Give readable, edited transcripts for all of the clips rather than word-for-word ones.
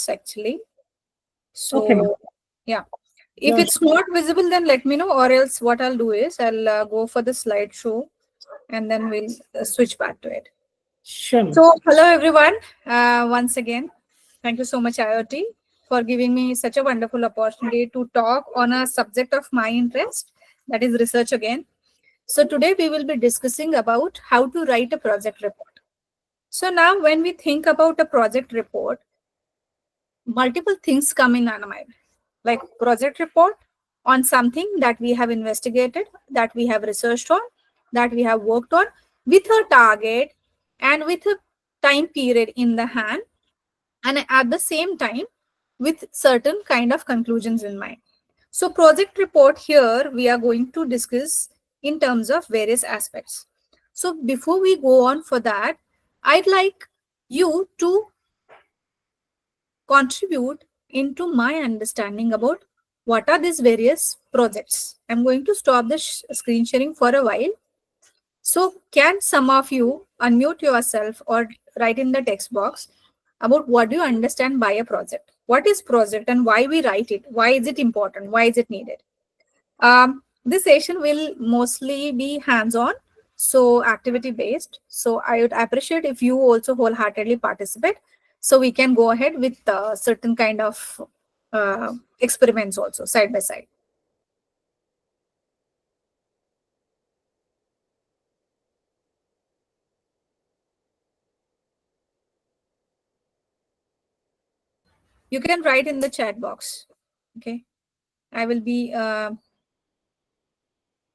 actually. Okay, ma'am. So yeah, if Yeah, it's not visible, then let me know, or else what I'll do is I'll go for the slideshow and then we'll switch back to it. sure, ma'am. So hello everyone, once again, thank you so much IoT for giving me such a wonderful opportunity to talk on a subject of my interest, that is research again. So today we will be discussing about how to write a project report. So now when we think about a project report, multiple things come in our mind, like project report on something that we have investigated, that we have researched on, that we have worked on with a target and with a time period in the hand, and at the same time with certain kind of conclusions in mind. So project report here we are going to discuss in terms of various aspects. So before we go on for that, I'd like you to contribute into my understanding about what are these various projects. I'm going to stop the screen sharing for a while. So can some of you unmute yourself or write in the text box about what do you understand by a project? What is project and why we write it? Why is it important? Why is it needed? This session will mostly be hands-on, so activity-based. So I would appreciate if you also wholeheartedly participate, so we can go ahead with certain kind of experiments also side by side. You can write in the chat box. Okay, I will be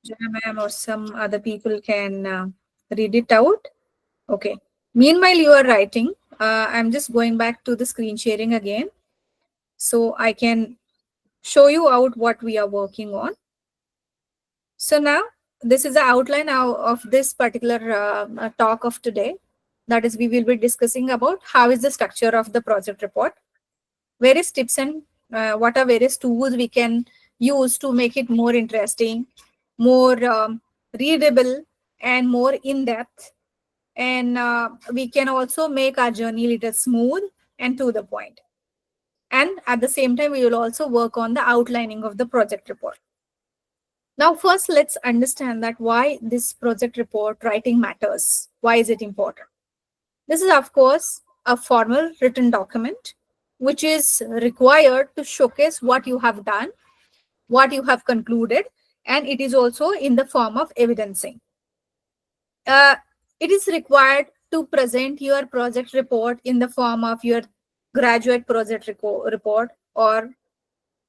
Jana ma'am or some other people can read it out. Okay. Meanwhile, you are writing. I'm just going back to the screen sharing again, so I can show you out what we are working on. So now this is the outline of this particular talk of today. That is, we will be discussing about how is the structure of the project report, various tips and what are various tools we can use to make it more interesting, more readable, and more in depth. And we can also make our journey a little smooth and to the point. And at the same time, we will also work on the outlining of the project report. Now, first, let's understand that why this project report writing matters. Why is it important? This is, of course, a formal written document which is required to showcase what you have done, what you have concluded, and it is also in the form of evidencing. Uh, it is required to present your project report in the form of your graduate project report, or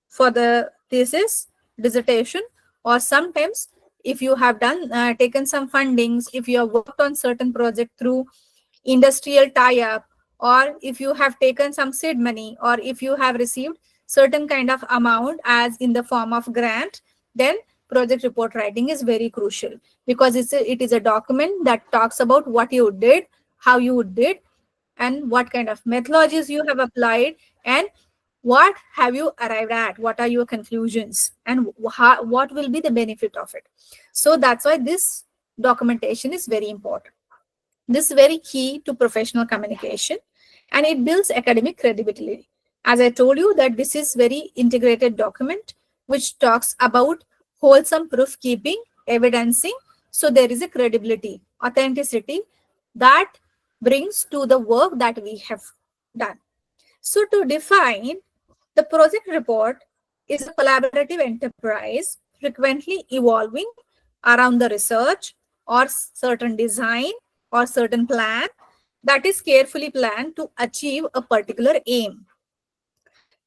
for the thesis, dissertation, or sometimes if you have done taken some fundings, if you have worked on certain project through industrial tie-up, or if you have taken some seed money, or if you have received certain kind of amount as in the form of grant, then project report writing is very crucial, because it is a document that talks about what you did, how you did, and what kind of methodologies you have applied, and what have you arrived at, what are your conclusions, and what will be the benefit of it. So that's why this documentation is very important. This is very key to professional communication, and it builds academic credibility. As I told you that this is very integrated document which talks about wholesome proof keeping, evidencing. So there is a credibility, authenticity that brings to the work that we have done. So to define, the project report is a collaborative enterprise frequently evolving around the research or certain design or certain plan that is carefully planned to achieve a particular aim.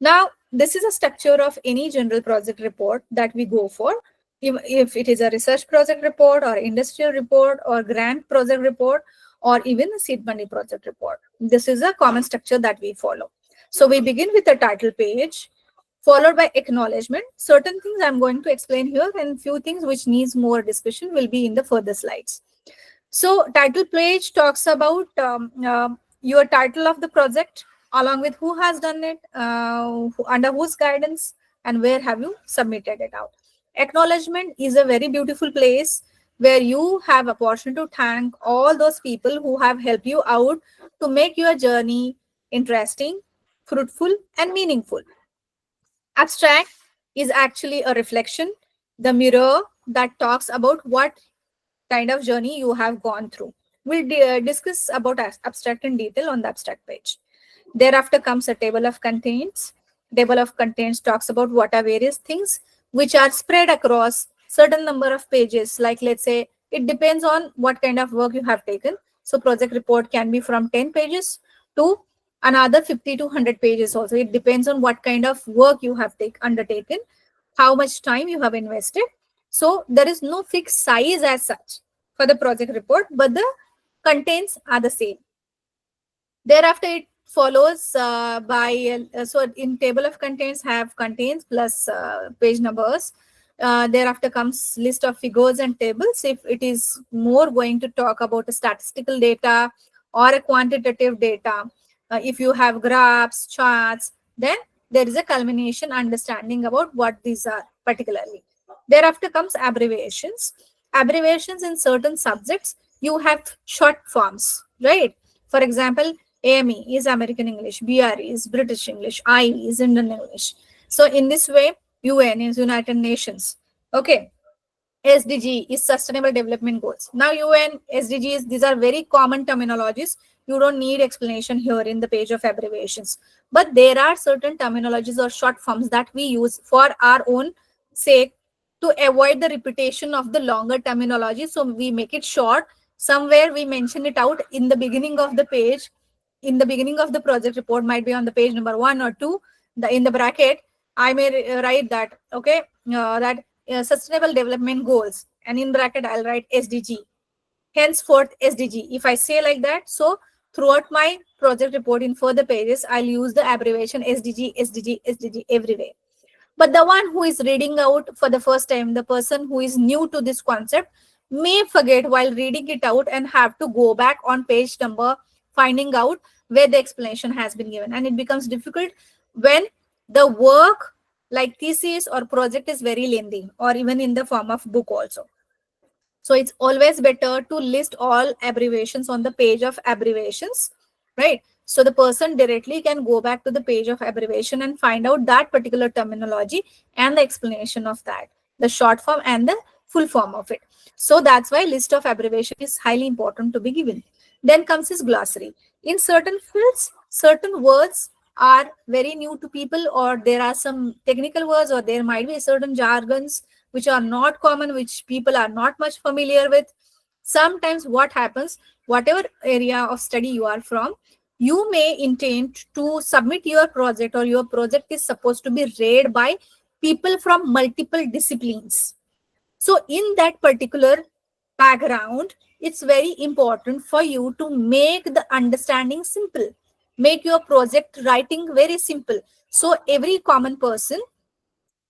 Now, this is a structure of any general project report that we go for. If it is a research project report or industrial report or grant project report or even a seed money project report, this is a common structure that we follow. So we begin with the title page, followed by acknowledgement. Certain things I'm going to explain here, and few things which needs more discussion will be in the further slides. So title page talks about your title of the project, along with who has done it, under whose guidance, and where have you submitted it out. Acknowledgement is a very beautiful place where you have opportunity to thank all those people who have helped you out to make your journey interesting, fruitful, and meaningful. Abstract is actually a reflection, the mirror that talks about what kind of journey you have gone through. We'll discuss about abstract in detail on the abstract page. Thereafter comes a table of contents. Table of contents talks about what are various things which are spread across certain number of pages. Like, let's say, it depends on what kind of work you have taken. So project report can be from 10 pages to another 50 to 100 pages also. It depends on what kind of work you have undertaken, how much time you have invested. So there is no fixed size as such for the project report, but the contents are the same. Thereafter, it follows by so in table of contents have contents plus page numbers. Thereafter comes list of figures and tables. If it is more going to talk about a statistical data or a quantitative data, if you have graphs, charts, then there is a culmination understanding about what these are particularly. Thereafter comes abbreviations. Abbreviations in certain subjects, you have short forms, right? For example, AME is American English, BRE is British English, IE is Indian English. So in this way, UN is United Nations. Okay. SDG is Sustainable Development Goals. Now UN, SDGs, these are very common terminologies. You don't need explanation here in the page of abbreviations. But there are certain terminologies or short forms that we use for our own sake to avoid the repetition of the longer terminology. So we make it short. Somewhere we mention it out in the beginning of the page. In the beginning of the project report, might be on the page number 1 or 2. In the bracket, I may write that, okay, that sustainable development goals, and in bracket I'll write SDG, henceforth SDG. If I say like that, so throughout my project report in further pages, I'll use the abbreviation SDG, SDG, SDG everywhere. But the one who is reading out for the first time, the person who is new to this concept, may forget while reading it out and have to go back on page number, finding out where the explanation has been given. And it becomes difficult when the work like thesis or project is very lengthy, or even in the form of book also. So it's always better to list all abbreviations on the page of abbreviations, right? So the person directly can go back to the page of abbreviation and find out that particular terminology and the explanation of that, the short form and the full form of it. So that's why list of abbreviation is highly important to be given. Then comes his glossary. In certain fields, certain words are very new to people, or there are some technical words, or there might be certain jargons which are not common, which people are not much familiar with. Sometimes what happens, whatever area of study you are from, you may intend to submit your project, or your project is supposed to be read by people from multiple disciplines. So in that particular background, it's very important for you to make the understanding simple. Make your project writing very simple. So every common person,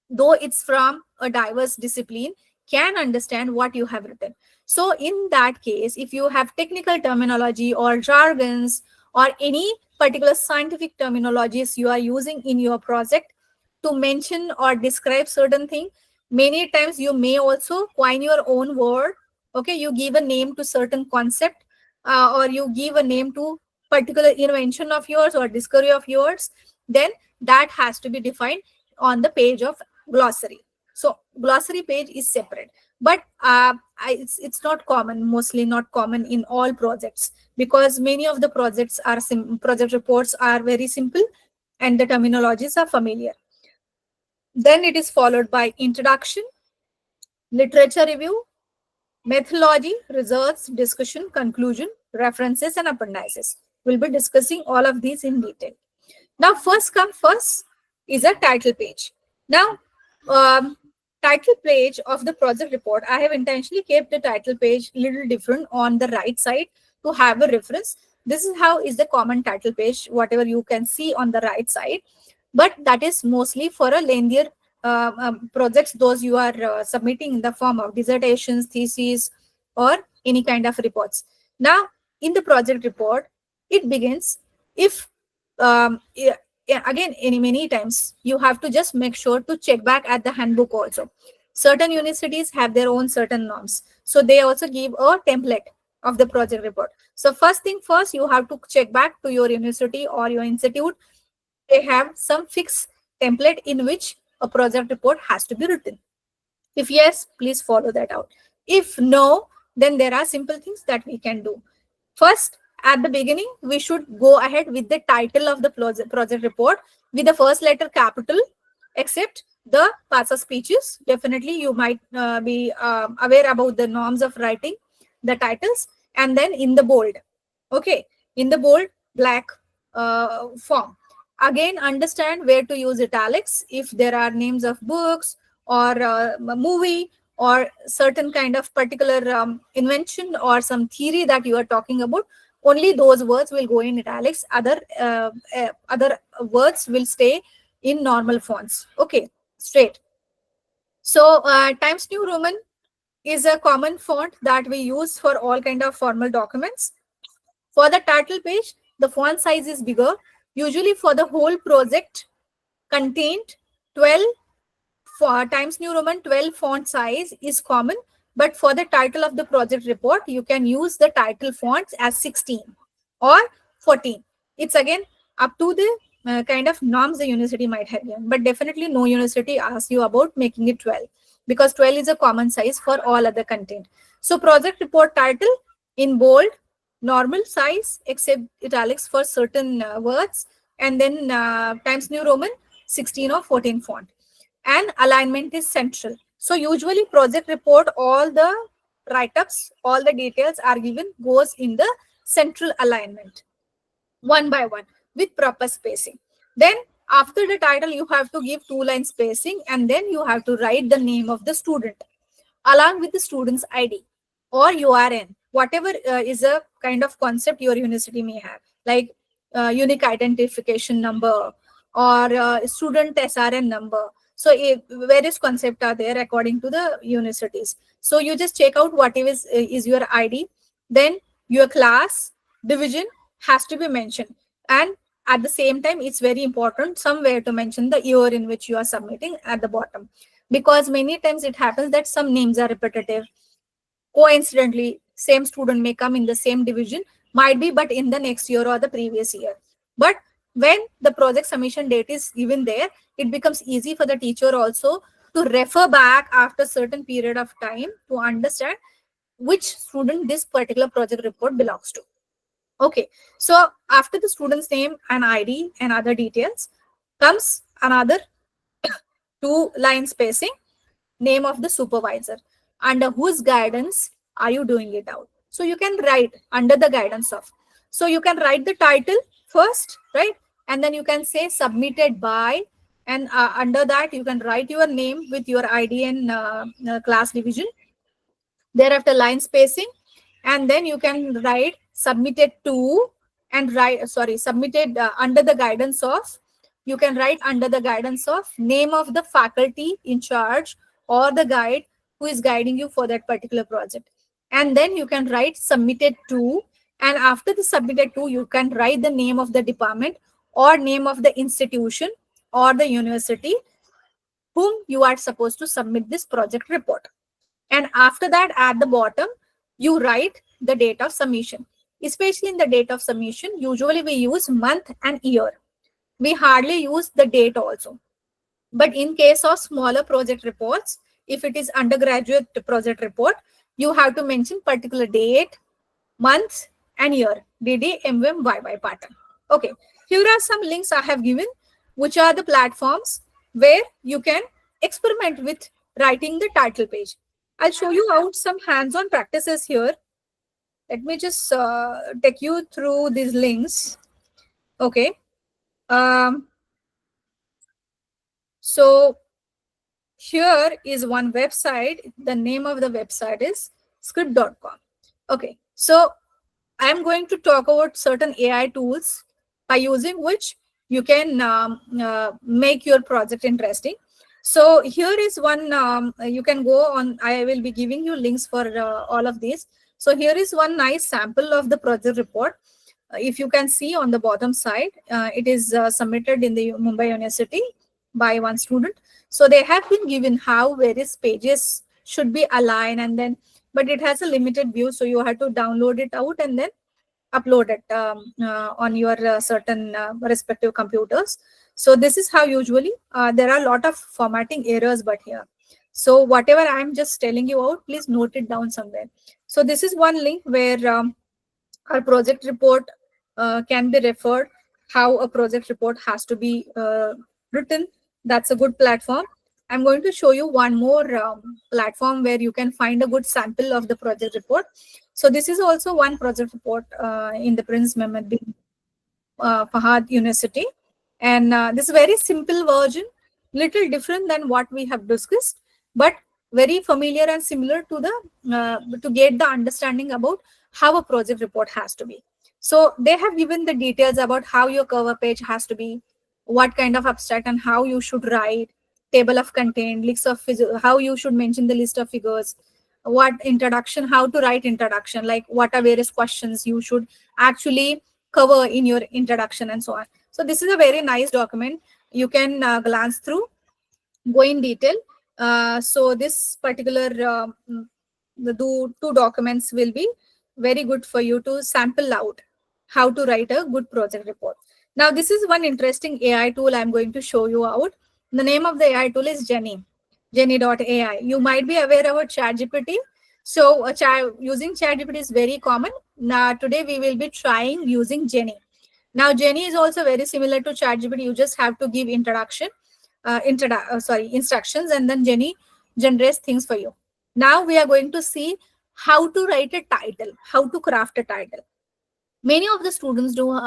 though it's from a diverse discipline, can understand what you have written. So in that case, if you have technical terminology or jargons or any particular scientific terminologies you are using in your project to mention or describe certain thing, many times you may also coin your own word. Okay, you give a name to certain concept, or you give a name to particular invention of yours or discovery of yours, then that has to be defined on the page of glossary. So glossary page is separate, but it's not common, mostly not common in all projects, because many of the projects are project reports are very simple and the terminologies are familiar. Then it is followed by introduction, literature review, methodology, results, discussion, conclusion, references, and appendices. We'll be discussing all of these in detail. Now, first come first is a title page. Now, title page of the project report, I have intentionally kept the title page a little different on the right side to have a reference. This is how is the common title page, whatever you can see on the right side. But that is mostly for a lengthier projects, those you are submitting in the form of dissertations, theses, or any kind of reports. Now, in the project report, it begins if again, many times you have to just make sure to check back at the handbook also. Certain universities have their own certain norms, so they also give a template of the project report. So first thing first, you have to check back to your university or your institute they have some fixed template in which a project report has to be written? If yes, please follow that out. If no, then there are simple things that we can do. First, at the beginning, we should go ahead with the title of the project report with the first letter capital, except the parts of speeches. Definitely, you might be aware about the norms of writing the titles, and then in the bold. Okay, in the bold, black form. Again, understand where to use italics if there are names of books or a movie or certain kind of particular invention or some theory that you are talking about. Only those words will go in italics. Other words will stay in normal fonts. Okay, straight. So Times New Roman is a common font that we use for all kind of formal documents. For the title page, the font size is bigger. Usually for the whole project contained 12 for Times New Roman 12 font size is common, but for the title of the project report, you can use the title fonts as 16 or 14. It's again up to the kind of norms the university might have given, but definitely no university asks you about making it 12 because 12 is a common size for all other content. So project report title in bold, normal size except italics for certain words, and then Times New Roman 16 or 14 font, and alignment is central. So usually project report, all the write-ups, all the details are given, goes in the central alignment one by one with proper spacing. Then after the title, you have to give 2 line spacing, and then you have to write the name of the student along with the student's ID or URN, whatever is a kind of concept your university may have, like unique identification number or student SRN number. So various concepts are there according to the universities. So you just check out what is your ID, then your class, division has to be mentioned. And at the same time, it's very important somewhere to mention the year in which you are submitting at the bottom, because many times it happens that some names are repetitive. Coincidentally, same student may come in the same division, might be, but in the next year or the previous year. But when the project submission date is given there, it becomes easy for the teacher also to refer back after certain period of time to understand which student this particular project report belongs to. Okay, so after the student's name and ID and other details comes another 2 line spacing, name of the supervisor, under whose guidance are you doing it out. So you can write under the guidance of. So you can write the title first, right? And then you can say submitted by, and under that you can write your name with your ID and class division. Thereafter line spacing, and then you can write submitted to, and write, sorry, submitted under the guidance of. You can write under the guidance of name of the faculty in charge or the guide who is guiding you for that particular project. And then you can write submitted to, and after the submitted to, you can write the name of the department or name of the institution or the university whom you are supposed to submit this project report. And after that, at the bottom, you write the date of submission. Especially in the date of submission, usually we use month and year. We hardly use the date also. But in case of smaller project reports, if it is undergraduate project report, you have to mention particular date, month, and year. DD, MM, YY pattern. Okay, here are some links I have given, which are the platforms where you can experiment with writing the title page. I'll show you out some hands-on practices here. Let me just take you through these links. Okay. So here is one website. The name of the website is script.com. Okay. So I'm going to talk about certain AI tools by using which you can make your project interesting. So here is one, you can go on, I will be giving you links for all of these. So here is one nice sample of the project report. If you can see on the bottom side, it is submitted in the Mumbai University by one student. So they have been given how various pages should be aligned, and then, but it has a limited view. So you have to download it out and then upload it on your certain respective computers. So this is how usually there are a lot of formatting errors, but here. So whatever I'm just telling you out, please note it down somewhere. So this is one link where our project report can be referred, how a project report has to be written. That's a good platform. I'm going to show you one more platform where you can find a good sample of the project report. So this is also one project report in the Prince Mehmed bin Fahad University. And this is a very simple version, little different than what we have discussed, but very familiar and similar to the to get the understanding about how a project report has to be. So they have given the details about how your cover page has to be, what kind of abstract and how you should write, table of content, list of how you should mention the list of figures, what introduction, how to write introduction, like what are various questions you should actually cover in your introduction and so on. So this is a very nice document. You can glance through, go in detail. So this particular the two documents will be very good for you to sample out how to write a good project report. Now this is one interesting AI tool I'm going to show you out. The name of the AI tool is Jenny.ai. You might be aware about ChatGPT. So using ChatGPT is very common. Now today we will be trying using Jenny. Now Jenny is also very similar to ChatGPT. You just have to give instructions, and then Jenny generates things for you. Now we are going to see how to write a title, how to craft a title. Many of the students do,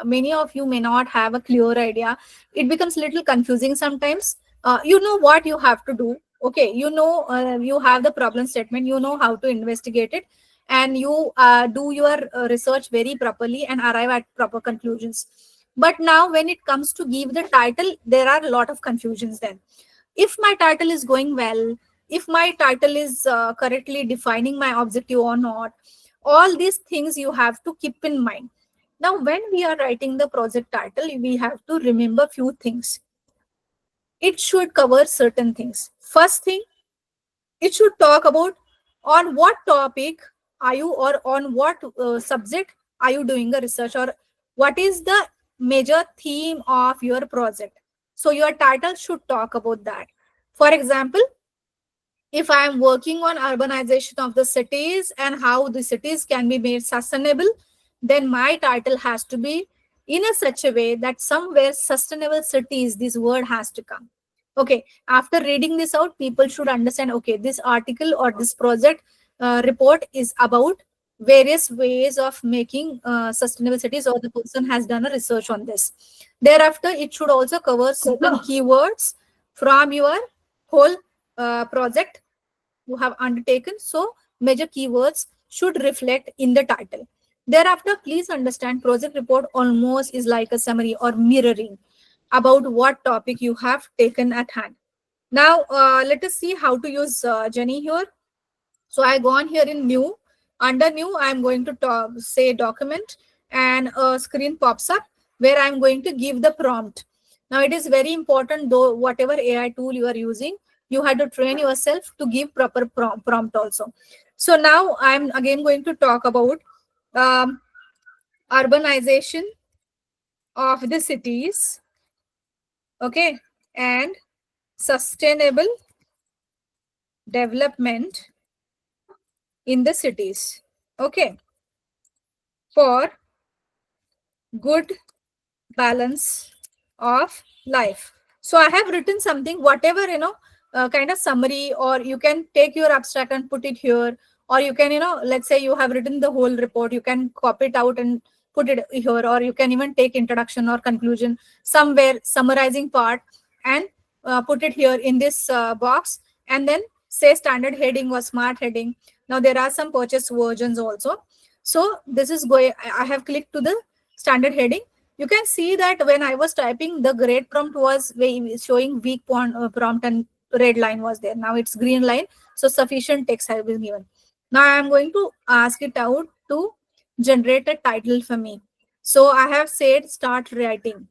many of you may not have a clear idea. It becomes a little confusing sometimes. You know what you have to do. Okay, you know, you have the problem statement, you know how to investigate it, and you do your research very properly and arrive at proper conclusions. But now when it comes to give the title, there are a lot of confusions then. If my title is going well, if my title is correctly defining my objective or not, all these things you have to keep in mind. Now when we are writing the project title, we have to remember few things. It should cover certain things. First thing, it should talk about on what topic are you, or on what subject are you doing a research, or what is the major theme of your project. So your title should talk about that. For example, if I am working on urbanization of the cities and how the cities can be made sustainable, then my title has to be in a such a way that somewhere sustainable cities, this word has to come. Okay, after reading this out, people should understand, okay, this article or this project report is about various ways of making sustainable cities, or the person has done a research on this. Thereafter, it should also cover certain keywords from your whole project you have undertaken. So major keywords should reflect in the title. Thereafter, please understand project report almost is like a summary or mirroring about what topic you have taken at hand. Now, let us see how to use Jenny here. So I go on here in new. Under new, I'm going to say document, and a screen pops up where I'm going to give the prompt. Now it is very important, though, whatever AI tool you are using, you have to train yourself to give proper prompt also. So now I'm again going to talk about um, urbanization of the cities, okay, and sustainable development in the cities, okay, for good balance of life. So I have written something, whatever, kind of summary, or you can take your abstract and put it here, or you can, let's say you have written the whole report, you can copy it out and put it here, or you can even take introduction or conclusion somewhere, summarizing part, and put it here in this box, and then say standard heading or smart heading. Now there are some purchase versions also. So this is going, I have clicked to the standard heading. You can see that when I was typing, the grade prompt was showing weak prompt, and red line was there. Now it's green line. So sufficient text has been given. Now I'm going to ask it out to generate a title for me. So I have said start writing.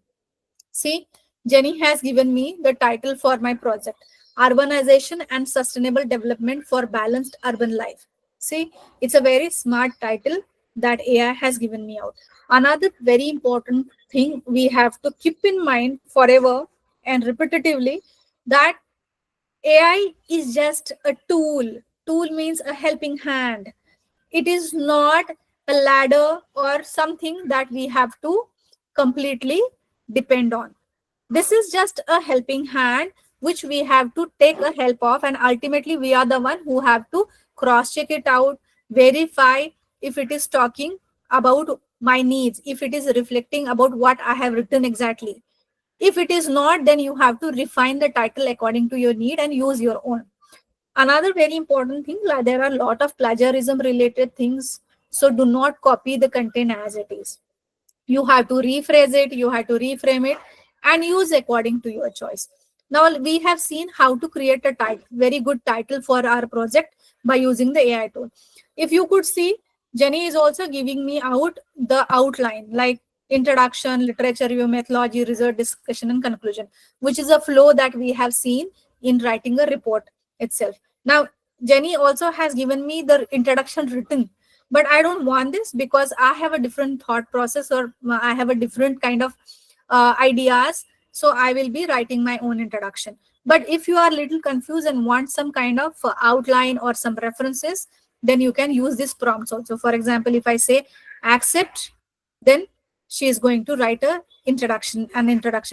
See, Jenny has given me the title for my project, Urbanization and Sustainable Development for Balanced Urban Life. See, it's a very smart title. that AI has given me out. Another very important thing we have to keep in mind forever and repetitively, that AI is just a tool. Tool means a helping hand. It is not a ladder or something that we have to completely depend on. This is just a helping hand which we have to take a help of, and ultimately we are the one who have to cross check it out, verify if it is talking about my needs, if it is reflecting about what I have written exactly. If it is not, then you have to refine the title according to your need and use your own. Another very important thing, like, there are a lot of plagiarism related things, so do not copy the content as it is. You have to rephrase it, you have to reframe it, and use according to your choice. Now we have seen how to create a title, very good title for our project by using the AI tool. If you could see, Jenny is also giving me out the outline, like introduction, literature review, methodology, result, discussion, and conclusion, which is a flow that we have seen in writing a report itself. Now Jenny also has given me the introduction written, but I don't want this because I have a different thought process, or I have a different kind of ideas. So I will be writing my own introduction. But if you are a little confused and want some kind of outline or some references, then you can use this prompts also. For example, if I say accept, then she is going to write an introduction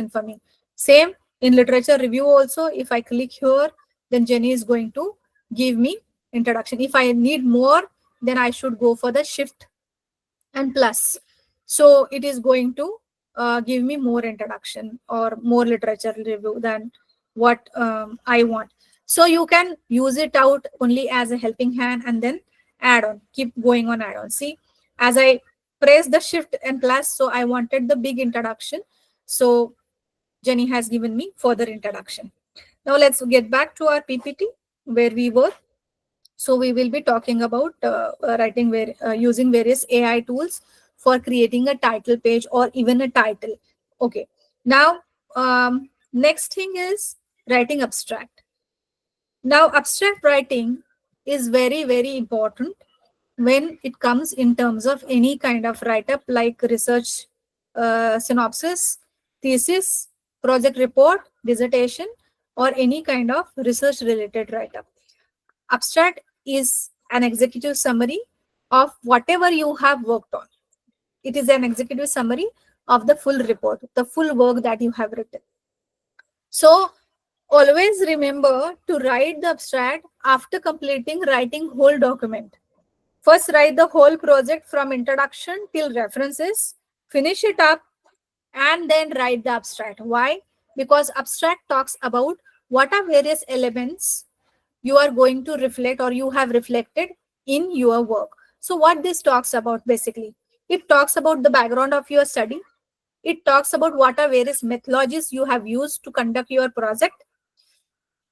for me. Same in literature review also. If I click here, then Jenny is going to give me introduction. If I need more, then I should go for the shift and plus. So it is going to give me more introduction or more literature review than what I want. So you can use it out only as a helping hand and then add on, keep going on add on. See, as I press the shift and plus, so I wanted the big introduction. So Jenny has given me further introduction. Now let's get back to our PPT where we were. So we will be talking about using various AI tools for creating a title page or even a title. Okay. Now, next thing is writing abstract. Now, abstract writing is very, very important when it comes in terms of any kind of write-up like research synopsis, thesis, project report, dissertation, or any kind of research related write-up. Abstract is an executive summary of whatever you have worked on. It is an executive summary of the full report, the full work that you have written. So always remember to write the abstract after completing writing whole document. First write the whole project from introduction till references, finish it up, and then write the abstract. Why? Because abstract talks about what are various elements you are going to reflect or you have reflected in your work. So what this talks about basically, it talks about the background of your study. It talks about what are various methodologies you have used to conduct your project.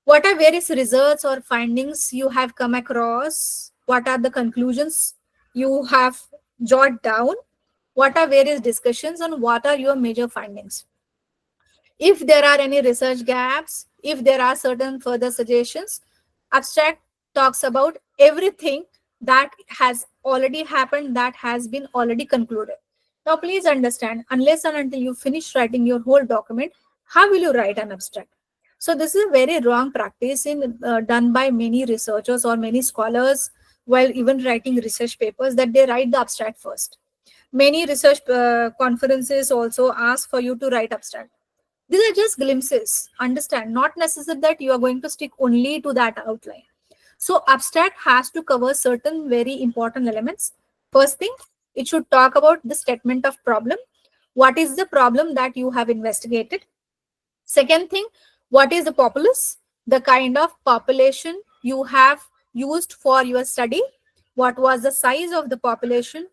What are various results or findings you have come across? What are the conclusions you have jotted down? What are various discussions and what are your major findings? If there are any research gaps, if there are certain further suggestions, abstract talks about everything that has already happened, that has been already concluded. Now, please understand, unless and until you finish writing your whole document, how will you write an abstract? So, this is a very wrong practice done by many researchers or many scholars while even writing research papers, that they write the abstract first. Many research conferences also ask for you to write abstract. These are just glimpses. Understand, not necessary that you are going to stick only to that outline. So abstract has to cover certain very important elements. First thing, it should talk about the statement of problem. What is the problem that you have investigated? Second thing, what is the populace? The kind of population you have used for your study. What was the size of the population?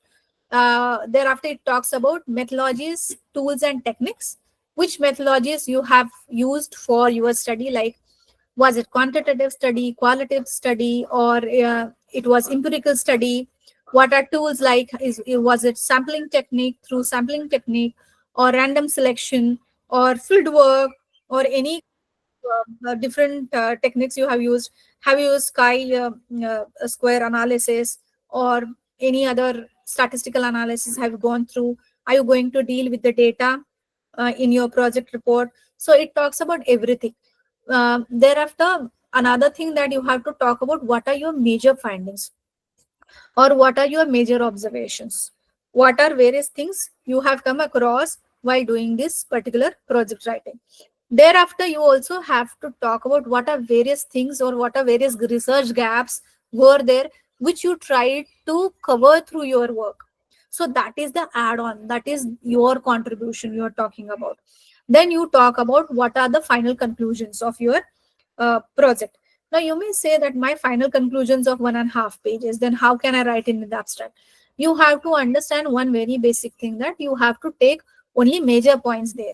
Thereafter, it talks about methodologies, tools, and techniques. Which methodologies you have used for your study, like was it quantitative study, qualitative study, or it was empirical study? What are tools like? Was it sampling technique, through sampling technique, or random selection, or field work, or any different techniques you have used? Have you used square analysis or any other statistical analysis have you gone through? Are you going to deal with the data in your project report? So it talks about everything. Thereafter, another thing that you have to talk about, what are your major findings or what are your major observations? What are various things you have come across while doing this particular project writing? Thereafter, you also have to talk about what are various things or what are various research gaps were there which you tried to cover through your work. So that is the add-on, that is your contribution you are talking about. Then you talk about what are the final conclusions of your project. Now you may say that my final conclusions of 1.5 pages, then how can I write in the abstract? You have to understand one very basic thing, that you have to take only major points there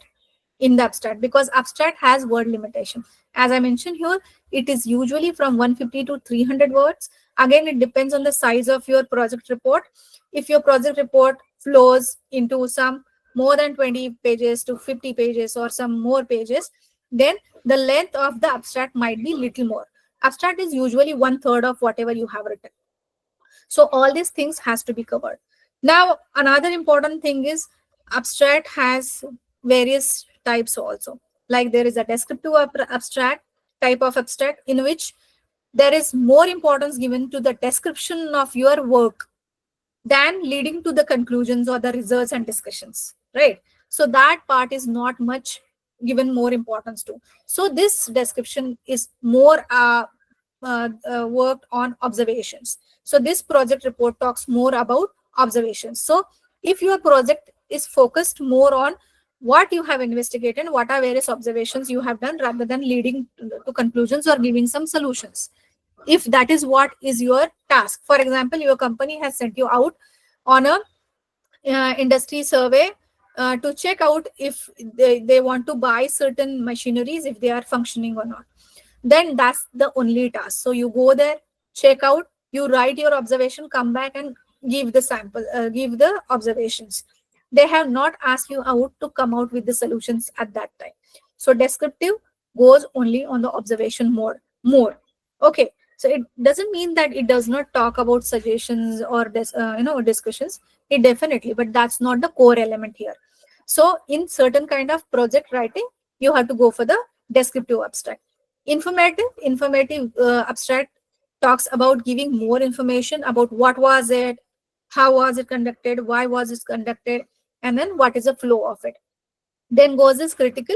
in the abstract, because abstract has word limitation. As I mentioned here, it is usually from 150 to 300 words. Again, it depends on the size of your project report. If your project report flows into some more than 20 pages to 50 pages or some more pages, then the length of the abstract might be little more. Abstract is usually 1/3 of whatever you have written. So all these things has to be covered. Now another important thing is, abstract has various types also. Like there is a descriptive abstract, type of abstract, in which there is more importance given to the description of your work than leading to the conclusions or the results and discussions, right? So that part is not much given more importance to. So this description is more worked on observations. So this project report talks more about observations. So if your project is focused more on what you have investigated, what are various observations you have done, rather than leading to conclusions or giving some solutions, if that is what is your task. For example, your company has sent you out on a industry survey to check out if they want to buy certain machineries, if they are functioning or not, then that's the only task. So you go there, check out, you write your observation, come back and give the sample, give the observations. They have not asked you out to come out with the solutions at that time. So descriptive goes only on the observation more. Okay, so it doesn't mean that it does not talk about suggestions or discussions. It definitely, but that's not the core element here. So in certain kind of project writing, you have to go for the descriptive abstract. Informative abstract talks about giving more information about what was it, how was it conducted, why was it conducted, and then what is the flow of it. Then goes this critical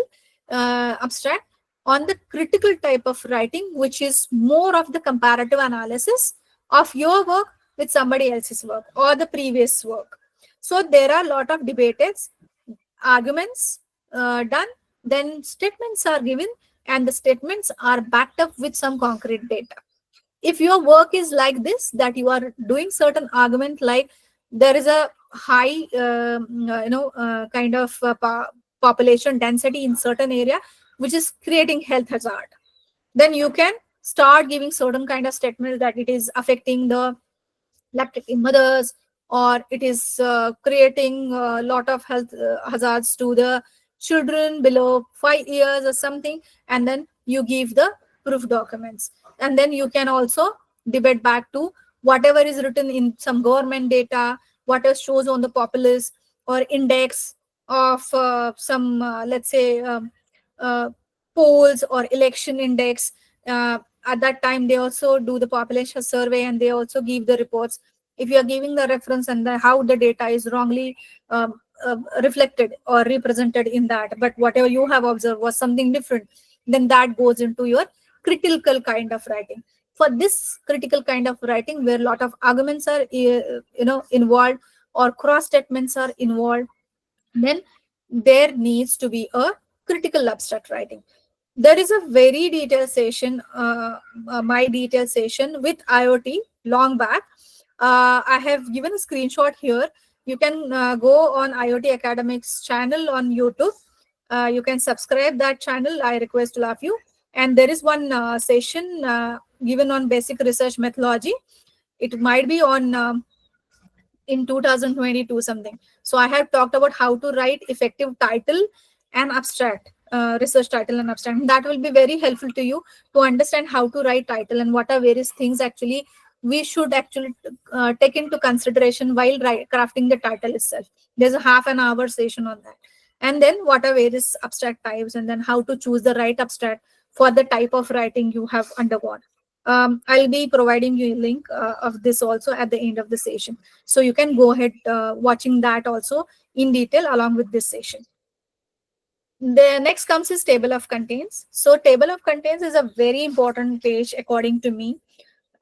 abstract on the critical type of writing, which is more of the comparative analysis of your work with somebody else's work or the previous work. So there are a lot of debates, arguments done, then statements are given, and the statements are backed up with some concrete data. If your work is like this, that you are doing certain argument, like there is a high kind of population density in certain area which is creating health hazard, then you can start giving certain kind of statements that it is affecting the lactating mothers, or it is creating a lot of health hazards to the children below 5 years or something, and then you give the proof documents. And then you can also debate back to whatever is written in some government data, whatever shows on the populace or index of some let's say uh, polls or election index. At that time they also do the population survey and they also give the reports. If you are giving the reference and how the data is wrongly reflected or represented in that, but whatever you have observed was something different, then that goes into your critical kind of writing. For this critical kind of writing, where a lot of arguments are involved or cross statements are involved, then there needs to be a critical abstract writing. There is a very detailed session, my detailed session with IoT long back. I have given a screenshot here. You can go on IoT Academics channel on YouTube. You can subscribe that channel. I request all of you. And there is one session given on basic research methodology. It might be on in 2022 something. So I have talked about how to write effective title and abstract, research title and abstract. And that will be very helpful to you to understand how to write title and what are various things actually we should actually take into consideration while crafting the title itself. There's a half an hour session on that. And then what are various abstract types, and then how to choose the right abstract for the type of writing you have undergone. I'll be providing you a link of this also at the end of the session. So you can go ahead watching that also in detail along with this session. The next comes is table of contents. So table of contents is a very important page according to me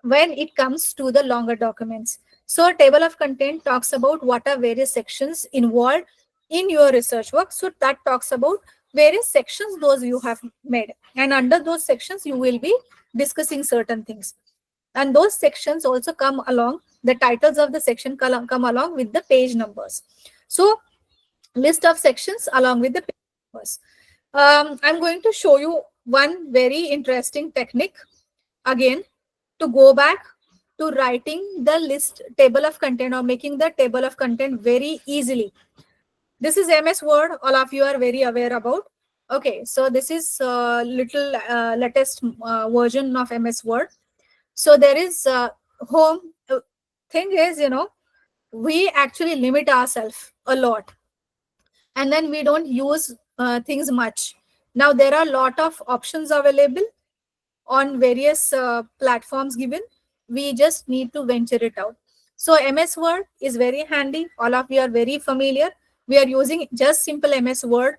when it comes to the longer documents. So a table of content talks about what are various sections involved in your research work. So that talks about various sections those you have made. And under those sections, you will be discussing certain things. And those sections also come along, the titles of the section come along with the page numbers. So list of sections along with the page numbers. I'm going to show you one very interesting technique again to go back to writing the list table of content or making the table of content very easily. This is MS Word. All of you are very aware about. Okay, so this is little latest version of MS Word. So there is home thing is, we actually limit ourselves a lot, and then we don't use things much. Now there are a lot of options available on various platforms given. We just need to venture it out. So MS Word is very handy. All of you are very familiar. We are using just simple MS Word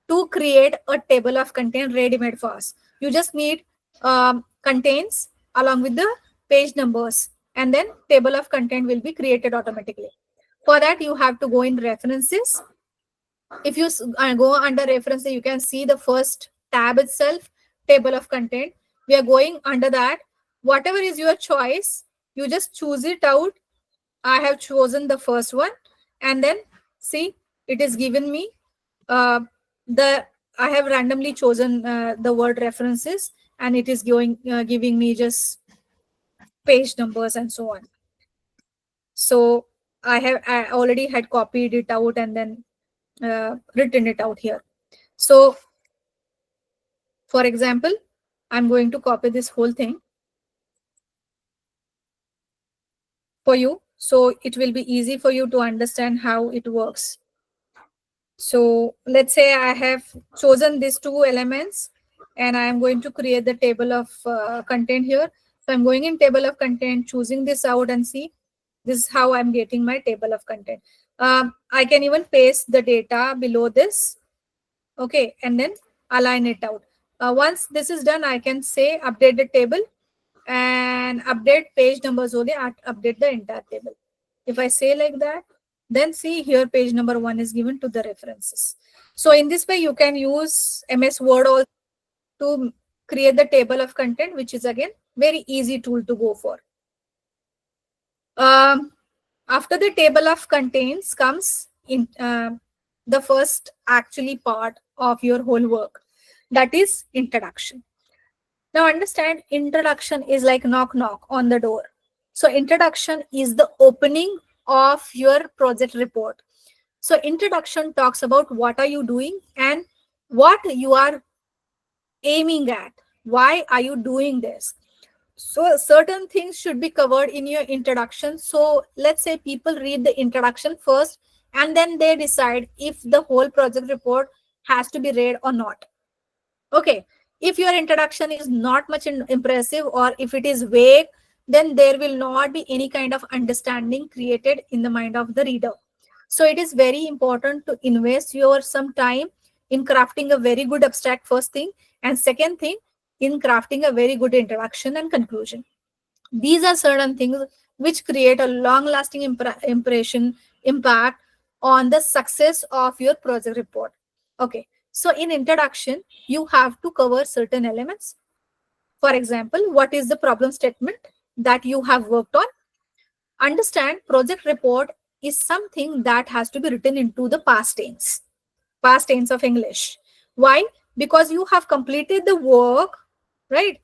to create a table of content ready made for us. You just need contains along with the page numbers, and then table of content will be created automatically. For that, you have to go in references. If you go under references, you can see the first tab itself, table of content. We are going under that. Whatever is your choice, you just choose it out. I have chosen the first one, and then see, it is given me the I have randomly chosen the word references, and it is giving me just page numbers and so on. So I already had copied it out and then written it out here. So for example, I'm going to copy this whole thing for you, so it will be easy for you to understand how it works. So let's say I have chosen these two elements, and I am going to create the table of content here. So I'm going in table of content, choosing this out, and see, this is how I'm getting my table of content. I can even paste the data below this. Okay, and then align it out. Once this is done, I can say update the table and update page numbers only, update the entire table. If I say like that, then see here page number 1 is given to the references. So in this way, you can use MS Word also to create the table of content, which is again very easy tool to go for. After the table of contents comes in the first actually part of your whole work, that is introduction. Now understand, introduction is like knock knock on the door. So introduction is the opening of your project report. So introduction talks about what are you doing and what you are aiming at. Why are you doing this? So certain things should be covered in your introduction. So let's say people read the introduction first, and then they decide if the whole project report has to be read or not. Okay, if your introduction is not much impressive, or if it is vague, then there will not be any kind of understanding created in the mind of the reader. So it is very important to invest your some time in crafting a very good abstract first thing, and second thing, in crafting a very good introduction and conclusion. These are certain things which create a long lasting impression impact on the success of your project report. Okay, so in introduction, you have to cover certain elements. For example, what is the problem statement that you have worked on? Understand, project report is something that has to be written into the past tense of English. Why? Because you have completed the work, right?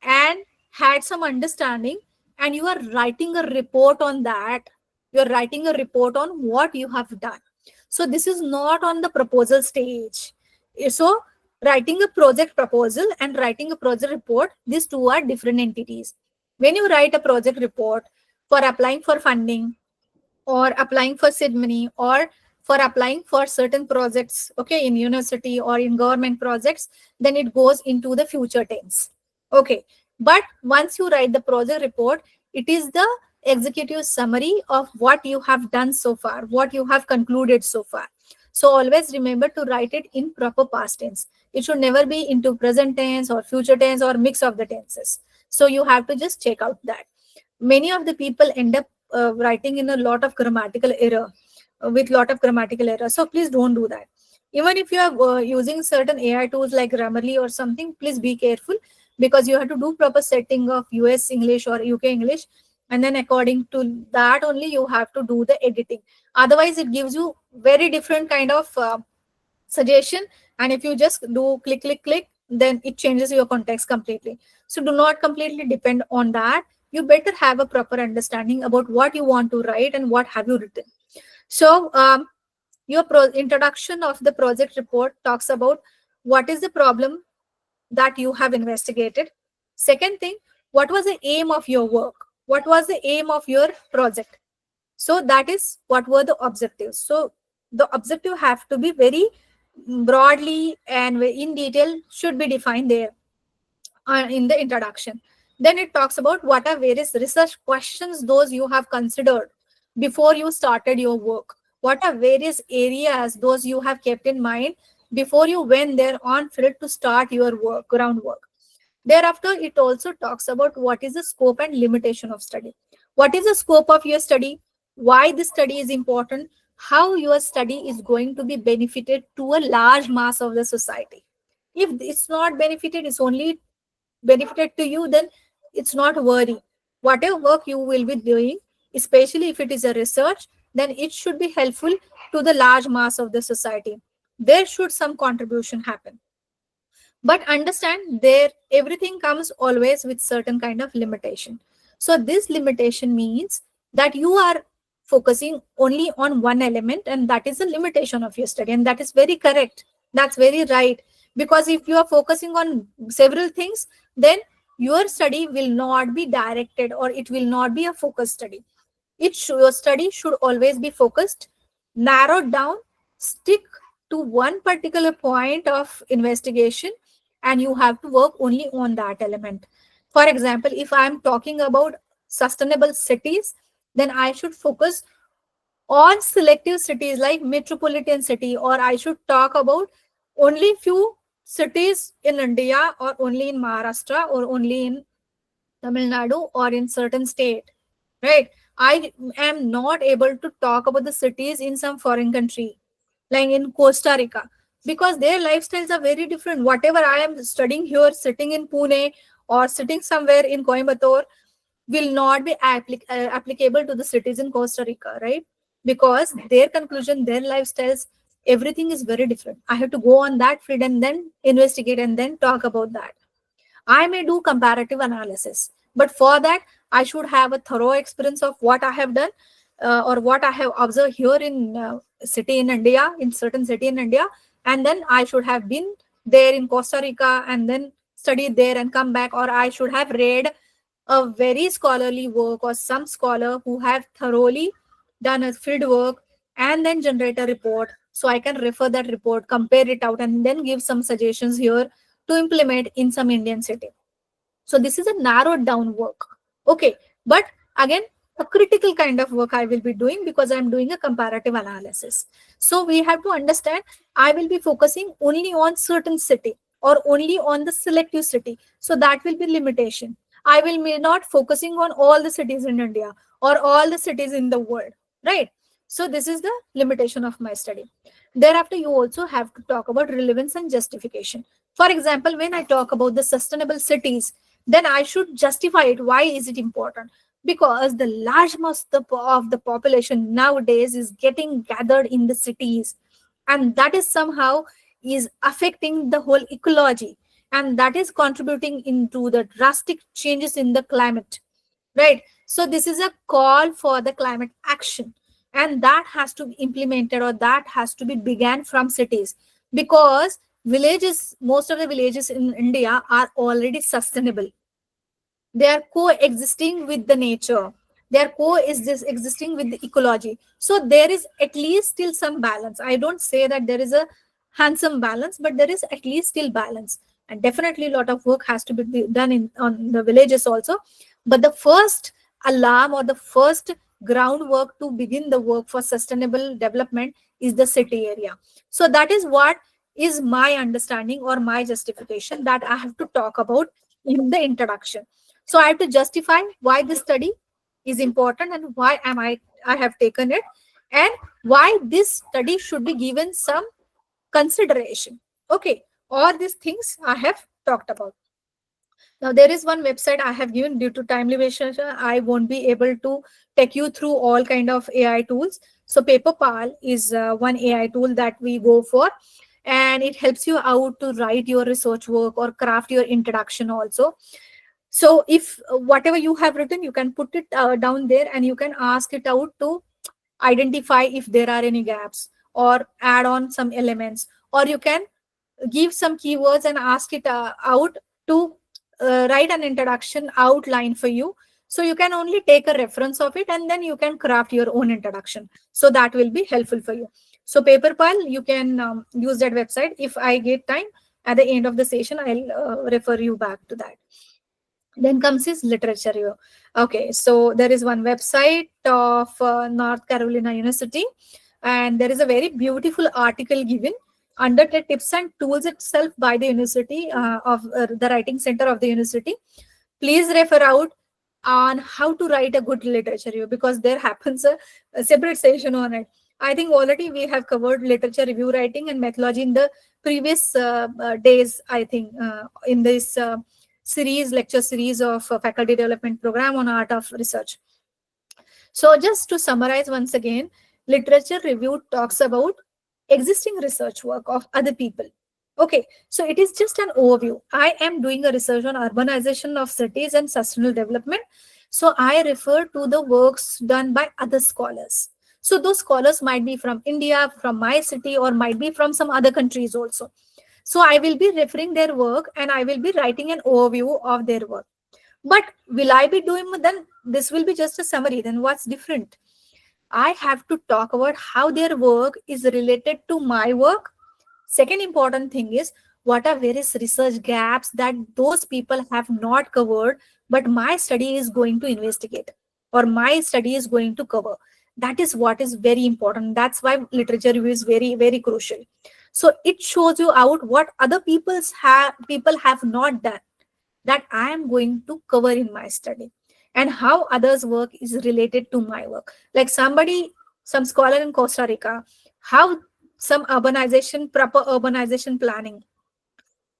And had some understanding, and you are writing a report on that. You're writing a report on what you have done. So this is not on the proposal stage. So writing a project proposal and writing a project report, these two are different entities. When you write a project report for applying for funding, or applying for seed money, or for applying for certain projects, okay, in university or in government projects, then it goes into the future tense. Okay, but once you write the project report, it is the executive summary of what you have done so far, what you have concluded so far. So always remember to write it in proper past tense. It should never be into present tense or future tense or mix of the tenses. So you have to just check out that. Many of the people end up writing in a lot of grammatical error, with lot of grammatical error. So please don't do that. Even if you are using certain AI tools like Grammarly or something, please be careful, because you have to do proper setting of US English or UK English, and then according to that only you have to do the editing. Otherwise, it gives you very different kind of suggestion, and if you just do click click click, then it changes your context completely. So do not completely depend on that. You better have a proper understanding about what you want to write and what have you written. So your introduction of the project report talks about what is the problem that you have investigated. Second thing, what was the aim of your work, what was the aim of your project. So that is what were the objectives. So the objective have to be very broadly and in detail should be defined there in the introduction. Then it talks about what are various research questions those you have considered before you started your work. What are various areas those you have kept in mind before you went there on field to start your work, groundwork. Thereafter, it also talks about what is the scope and limitation of study. What is the scope of your study? Why the study is important? How your study is going to be benefited to a large mass of the society. If it's not benefited, it's only benefited to you, then it's not worry. Whatever work you will be doing, especially if it is a research, then it should be helpful to the large mass of the society. There should some contribution happen, but understand there everything comes always with certain kind of limitation. So this limitation means that you are focusing only on one element, and that is the limitation of your study, and that is very correct, that's very right. Because if you are focusing on several things, then your study will not be directed, or it will not be a focused study. Your study should always be focused, narrowed down, stick to one particular point of investigation, and you have to work only on that element. For example, if I am talking about sustainable cities, then I should focus on selective cities like metropolitan city, or I should talk about only few cities in India, or only in Maharashtra, or only in Tamil Nadu, or in certain state, right? I am not able to talk about the cities in some foreign country, like in Costa Rica, because their lifestyles are very different. Whatever I am studying here, sitting in Pune or sitting somewhere in Coimbatore, will not be applicable to the cities in Costa Rica, right? Because their conclusion, their lifestyles, everything is very different. I have to go on that field and then investigate and then talk about that. I may do comparative analysis, but for that, I should have a thorough experience of what I have done, or what I have observed here in city in India, in certain city in India, and then I should have been there in Costa Rica and then studied there and come back, or I should have read a very scholarly work or some scholar who have thoroughly done a field work and then generate a report, so I can refer that report, compare it out, and then give some suggestions here to implement in some Indian city. So this is a narrowed down work. Okay. But again, a critical kind of work I will be doing, because I'm doing a comparative analysis. So we have to understand, I will be focusing only on certain city or only on the selective city. So that will be limitation. I will be not focusing on all the cities in India or all the cities in the world, right? So this is the limitation of my study. Thereafter, you also have to talk about relevance and justification. For example, when I talk about the sustainable cities, then I should justify it. Why is it important? Because the large mass of the population nowadays is getting gathered in the cities, and that is somehow is affecting the whole ecology, and that is contributing into the drastic changes in the climate, right? So this is a call for the climate action, and that has to be implemented, or that has to be began from cities, because villages, most of the villages in India are already sustainable. They are coexisting with the nature. They are coexisting with the ecology. So there is at least still some balance. I don't say that there is a handsome balance, but there is at least still balance. And definitely a lot of work has to be done in on the villages also. But the first alarm or the first groundwork to begin the work for sustainable development is the city area. So that is what is my understanding or my justification that I have to talk about in the introduction. So I have to justify why this study is important and why I have taken it, and why this study should be given some consideration. Okay, all these things I have talked about. Now, there is one website I have given. Due to time limitation, I won't be able to take you through all kind of AI tools. So PaperPal is one AI tool that we go for, and it helps you out to write your research work or craft your introduction also. So if whatever you have written, you can put it down there, and you can ask it out to identify if there are any gaps or add on some elements, or you can give some keywords and ask it out to write an introduction outline for you. So you can only take a reference of it, and then you can craft your own introduction. So that will be helpful for you. So PaperPal, you can use that website. If I get time at the end of the session, I'll refer you back to that. Then comes his literature review. Okay, so there is one website of North Carolina University, and there is a very beautiful article given under the tips and tools itself by the university of the writing center of the university. Please refer out on how to write a good literature review, because there happens a separate session on it. I think already we have covered literature review writing and methodology in the previous days. I think in this lecture series of faculty development program on art of research. So just to summarize once again, literature review talks about existing research work of other people. Okay, so it is just an overview. I am doing a research on urbanization of cities and sustainable development. So I refer to the works done by other scholars. So those scholars might be from India, from my city, or might be from some other countries also. So I will be referring their work, and I will be writing an overview of their work. But will I be doing, then this will be just a summary. Then what's different? I have to talk about how their work is related to my work. Second important thing is, what are various research gaps that those people have not covered, but my study is going to investigate, or my study is going to cover. That is what is very important. That's why literature review is very, very crucial. So it shows you out what other people have not done, that I am going to cover in my study, and how others' work is related to my work. Like some scholar in Costa Rica, how some proper urbanization planning,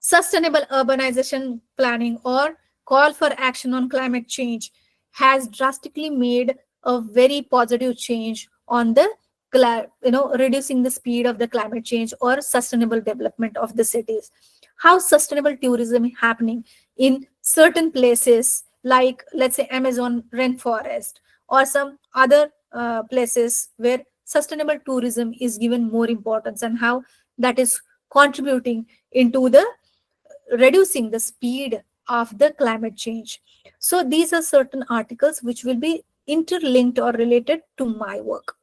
sustainable urbanization planning, or call for action on climate change has drastically made a very positive change on the reducing the speed of the climate change or sustainable development of the cities. How sustainable tourism is happening in certain places, like let's say Amazon rainforest, or some other places where sustainable tourism is given more importance, and how that is contributing into the reducing the speed of the climate change. So these are certain articles which will be interlinked or related to my work.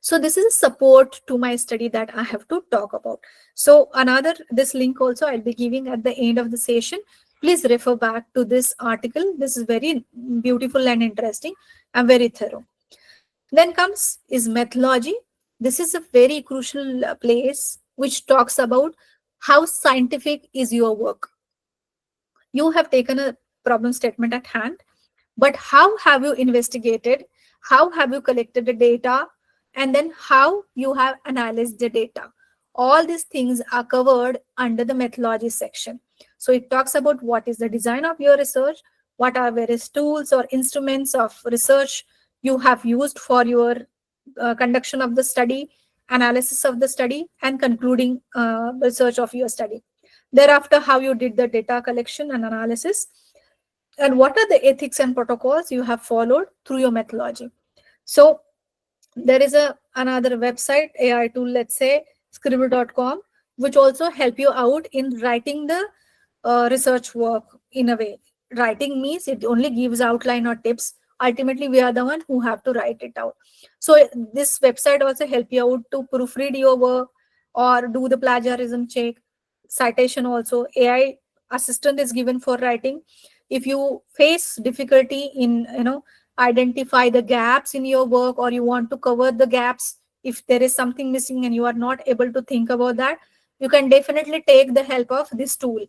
So this is support to my study that I have to talk about. So another, this link also I'll be giving at the end of the session. Please refer back to this article. This is very beautiful and interesting and very thorough. Then comes is methodology. This is a very crucial place which talks about how scientific is your work. You have taken a problem statement at hand, but how have you investigated? How have you collected the data? And then how you have analyzed the data? All these things are covered under the methodology section. So it talks about what is the design of your research, what are various tools or instruments of research you have used for your conduction of the study, analysis of the study, and concluding research of your study. Thereafter, how you did the data collection and analysis, and what are the ethics and protocols you have followed through your methodology. So there is another website, AI tool, let's say scribble.com, which also help you out in writing the research work in a way. writing means it only gives outline or tips. Ultimately, we are the one who have to write it out. So this website also help you out to proofread your work or do the plagiarism check. Citation also, AI assistant is given for writing. If you face difficulty in, identify the gaps in your work, or you want to cover the gaps, if there is something missing and you are not able to think about that, you can definitely take the help of this tool.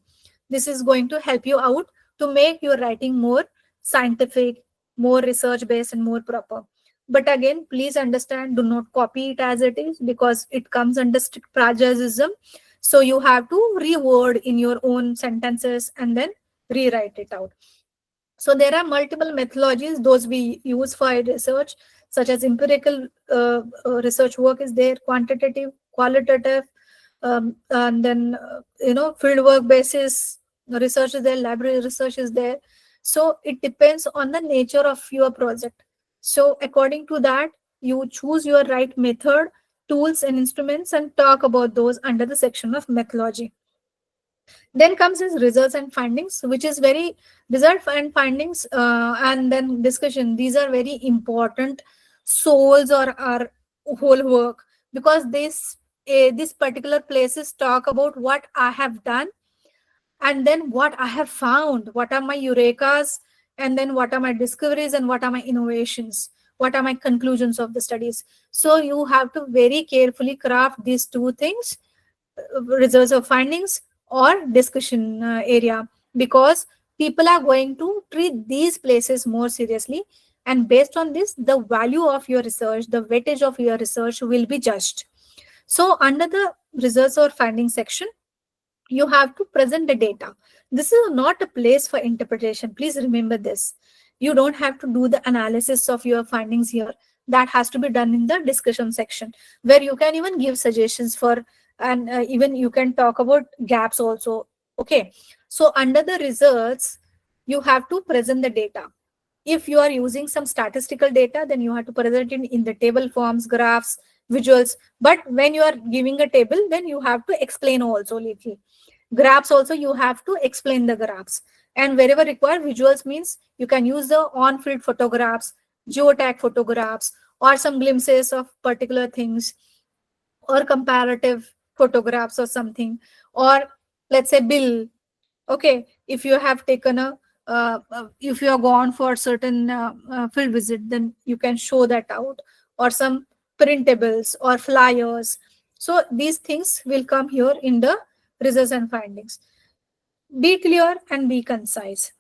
This is going to help you out to make your writing more scientific, more research based, and more proper. But again, please understand, do not copy it as it is, because it comes under strict plagiarism. So you have to reword in your own sentences and then rewrite it out. So there are multiple methodologies those we use for research, such as empirical research work is there, quantitative, qualitative, and then field work basis research is there, library research is there. So it depends on the nature of your project. So according to that, you choose your right method, tools, and instruments, and talk about those under the section of methodology. Then comes his results and findings, which is very result and findings, and then discussion. These are very important souls or our whole work, because this particular places talk about what I have done, and then what I have found, what are my eurekas, and then what are my discoveries, and what are my innovations, what are my conclusions of the studies. So you have to very carefully craft these two things, results of findings or discussion area, because people are going to treat these places more seriously, and based on this, the value of your research, the weightage of your research will be judged. So under the results or findings section, you have to present the data. This is not a place for interpretation, please remember this. You don't have to do the analysis of your findings here. That has to be done in the discussion section, where you can even give suggestions for, and even you can talk about gaps also. Okay, so under the results, you have to present the data. If you are using some statistical data, then you have to present it in the table forms, graphs, visuals. But when you are giving a table, then you have to explain also little. Graphs also, you have to explain the graphs. And wherever required, visuals means you can use the on-field photographs, geotag photographs, or some glimpses of particular things, or comparative photographs or something, or let's say bill. Okay, if you have taken a if you have gone for certain field visit, then you can show that out, or some printables or flyers. So these things will come here in the results and findings. Be clear and be concise.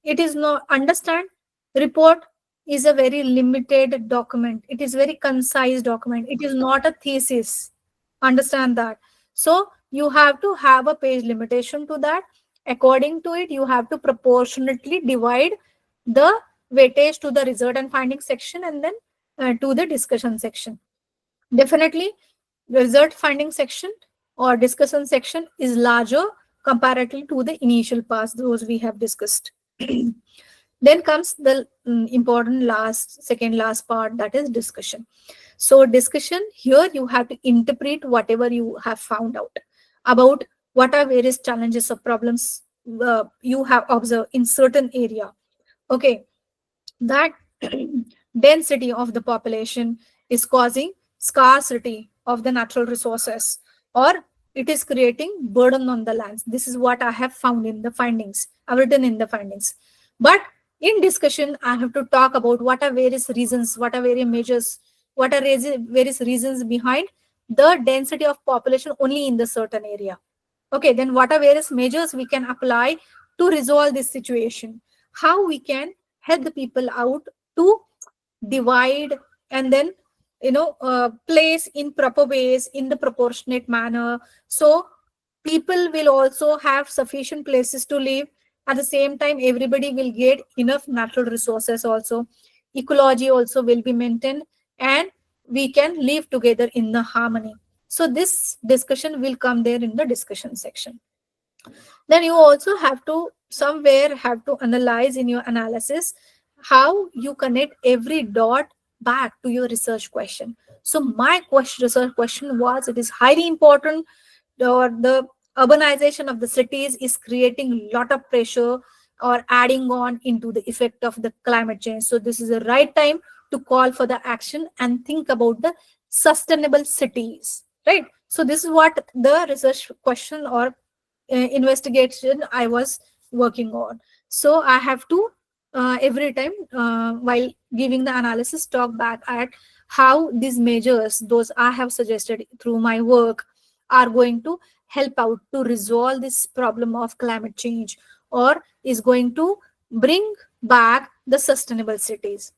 It is not, understand, report is a very limited document. It is very concise document. It is not a thesis. Understand that. So you have to have a page limitation to that. According to it, you have to proportionately divide the weightage to the result and finding section, and then to the discussion section. Definitely, the result finding section or discussion section is larger comparatively to the initial parts, those we have discussed. Then comes the important second last part, that is discussion. So discussion, here you have to interpret whatever you have found out about what are various challenges or problems you have observed in certain area. Okay, that density of the population is causing scarcity of the natural resources, or it is creating burden on the lands. This is what I have found in the findings, I've written in the findings. But in discussion, I have to talk about what are various reasons, what are various measures, what are various reasons behind the density of population only in the certain area. Okay, then what are various measures we can apply to resolve this situation? How we can help the people out to divide, and then place in proper ways in the proportionate manner, so people will also have sufficient places to live. At the same time, everybody will get enough natural resources also. Ecology also will be maintained, and we can live together in the harmony. So this discussion will come there in the discussion section. Then you also have to somewhere have to analyze in your analysis how you connect every dot back to your research question. So my research question was, it is highly important, or the urbanization of the cities is creating a lot of pressure or adding on into the effect of the climate change. So this is the right time to call for the action and think about the sustainable cities, right? So this is what the research question or investigation I was working on. So I have to every time while giving the analysis talk back at how these measures, those I have suggested through my work, are going to help out to resolve this problem of climate change, or is going to bring back the sustainable cities.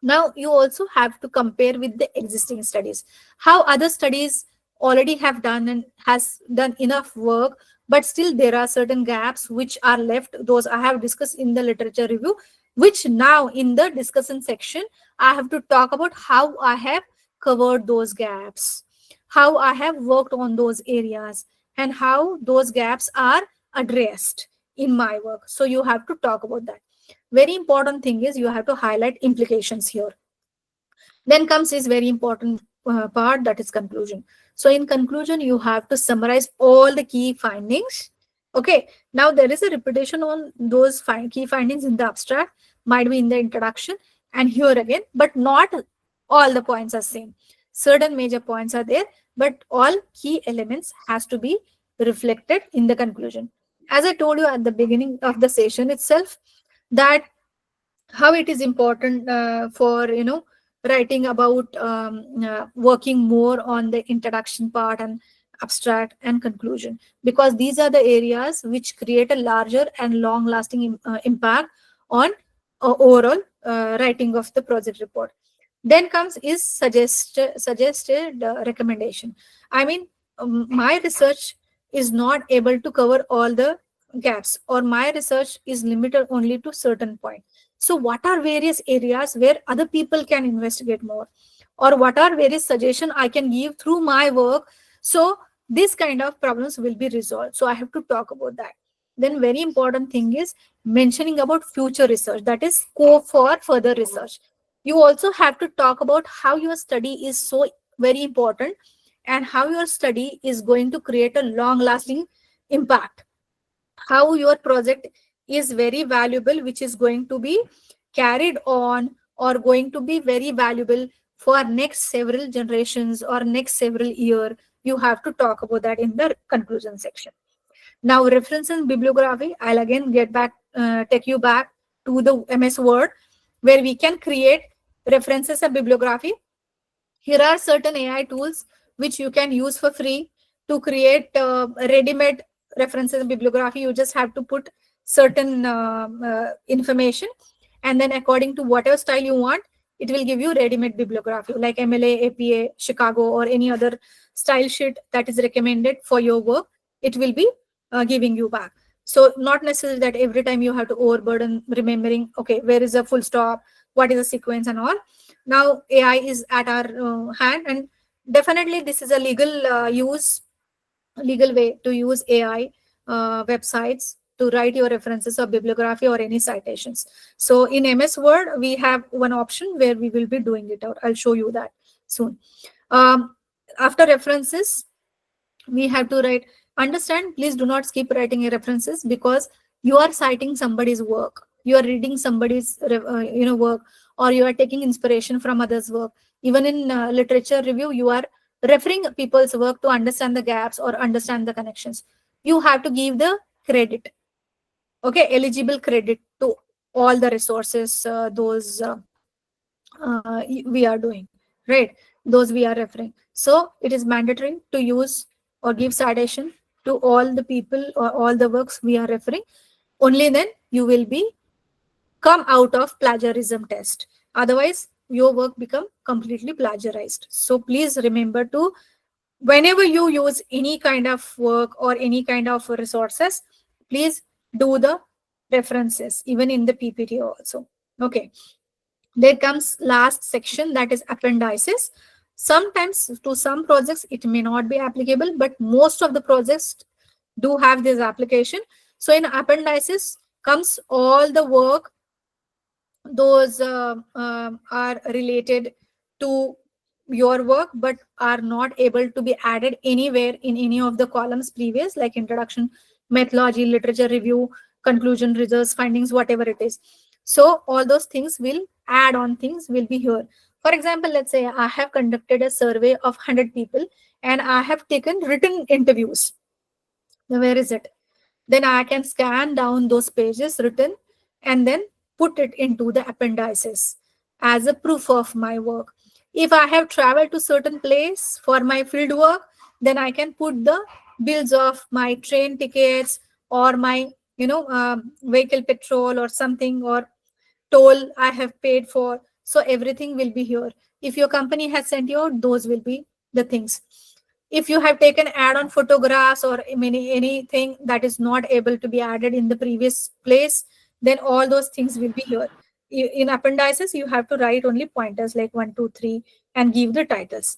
Now you also have to compare with the existing studies, how other studies already have done and has done enough work, but still there are certain gaps which are left. Those I have discussed in the literature review, which now in the discussion section I have to talk about how I have covered those gaps, how I have worked on those areas, and how those gaps are addressed in my work. So you have to talk about that. Very important thing is you have to highlight implications here. Then comes is very important part, that is conclusion. So in conclusion you have to summarize all the key findings. Okay, now there is a repetition on those key findings in the abstract, might be in the introduction and here again, but not all the points are same. Certain major points are there, but all key elements has to be reflected in the conclusion. As I told you at the beginning of the session itself, that how it is important for writing about working more on the introduction part and abstract and conclusion, because these are the areas which create a larger and long lasting impact on overall writing of the project report. Then comes is suggested recommendation. I mean, my research is not able to cover all the gaps, or my research is limited only to certain point. So what are various areas where other people can investigate more, or what are various suggestions I can give through my work, so this kind of problems will be resolved. So I have to talk about that. Then very important thing is mentioning about future research, that is scope for further research. You also have to talk about how your study is so very important, and how your study is going to create a long lasting impact, how your project is very valuable, which is going to be carried on or going to be very valuable for next several generations or next several year. You have to talk about that in the conclusion section. Now reference and bibliography, I'll again get back take you back to the MS Word, where we can create references and bibliography. Here are certain AI tools which you can use for free to create ready-made references and bibliography. You just have to put certain information, and then according to whatever style you want, it will give you ready-made bibliography like MLA, APA, Chicago, or any other style sheet that is recommended for your work. It will be giving you back. So not necessarily that every time you have to overburden remembering, okay, where is the full stop, what is the sequence and all. Now AI is at our hand, and definitely this is a legal way to use AI websites to write your references or bibliography or any citations. So in MS Word we have one option where we will be doing it out. I'll show you that soon. After references we have to write, understand, please do not skip writing your references, because you are citing somebody's work, you are reading somebody's work, or you are taking inspiration from others work. Even in literature review you are referring people's work to understand the gaps or understand the connections. You have to give the credit, okay, eligible credit to all the resources, those we are doing, right, those we are referring. So it is mandatory to use or give citation to all the people or all the works we are referring. Only then you will be come out of plagiarism test, otherwise your work become completely plagiarized. So please remember to, whenever you use any kind of work or any kind of resources, please do the references even in the PPT also. Okay, there comes last section, that is appendices. Sometimes to some projects it may not be applicable, but most of the projects do have this application. So in appendices comes all the work those are related to your work but are not able to be added anywhere in any of the columns previous, like introduction, methodology, literature review, conclusion, results, findings, whatever it is. So all those things will add on things will be here. For example, let's say I have conducted a survey of 100 people and I have taken written interviews. Now, where is it? Then I can scan down those pages written and then put it into the appendices as a proof of my work. If I have traveled to certain place for my field work, then I can put the bills of my train tickets or my vehicle petrol or something, or toll I have paid for. So everything will be here. If your company has sent you out, those will be the things. If you have taken add-on photographs or anything that is not able to be added in the previous place, then all those things will be here. In appendices, you have to write only pointers like 1, 2, 3 and give the titles.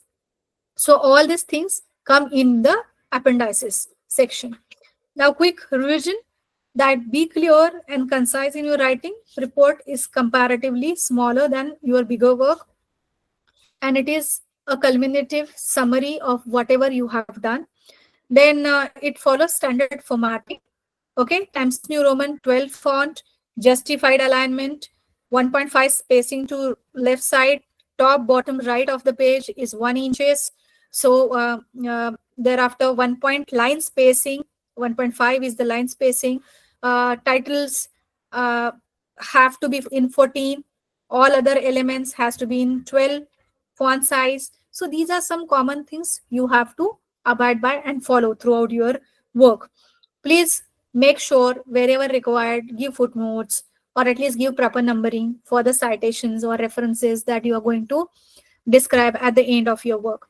So all these things come in the appendices section. Now, quick revision: that be clear and concise in your writing. Report is comparatively smaller than your bigger work, and it is a culminative summary of whatever you have done. Then it follows standard formatting. Okay, Times New Roman 12 font, justified alignment, 1.5 spacing to left side, top bottom right of the page is 1 inches. So thereafter 1 point line spacing, 1.5 is the line spacing. Titles uh, have to be in 14. All other elements has to be in 12. Font size. So these are some common things you have to abide by and follow throughout your work. Please make sure wherever required, give footnotes or at least give proper numbering for the citations or references that you are going to describe at the end of your work.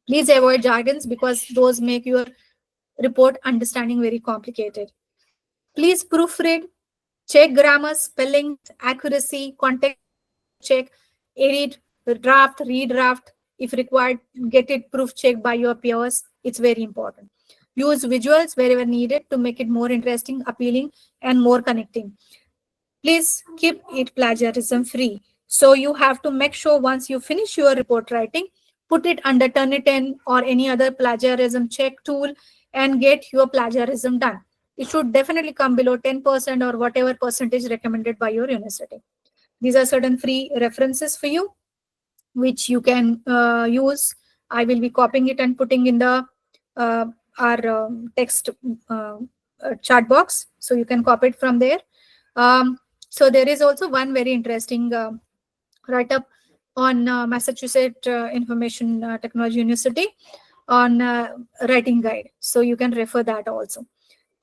Please avoid jargons because those make your report understanding very complicated. Please proofread, check grammar, spelling, accuracy, context check, edit, draft, redraft. If required, get it proof checked by your peers. It's very important. Use visuals wherever needed to make it more interesting, appealing, and more connecting. Please keep it plagiarism free. So you have to make sure once you finish your report writing, put it under Turnitin or any other plagiarism check tool and get your plagiarism done. It should definitely come below 10% or whatever percentage recommended by your university. These are certain free references for you, which you can use. I will be copying it and putting in the our text chat box, so you can copy it from there. So there is also one very interesting write-up on Massachusetts Information Technology University on writing guide. So you can refer that also.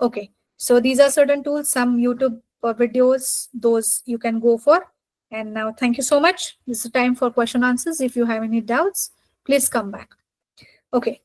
Okay, so these are certain tools, some YouTube videos, those you can go for. And now, thank you so much. This is time for question answers. If you have any doubts, please come back. Okay,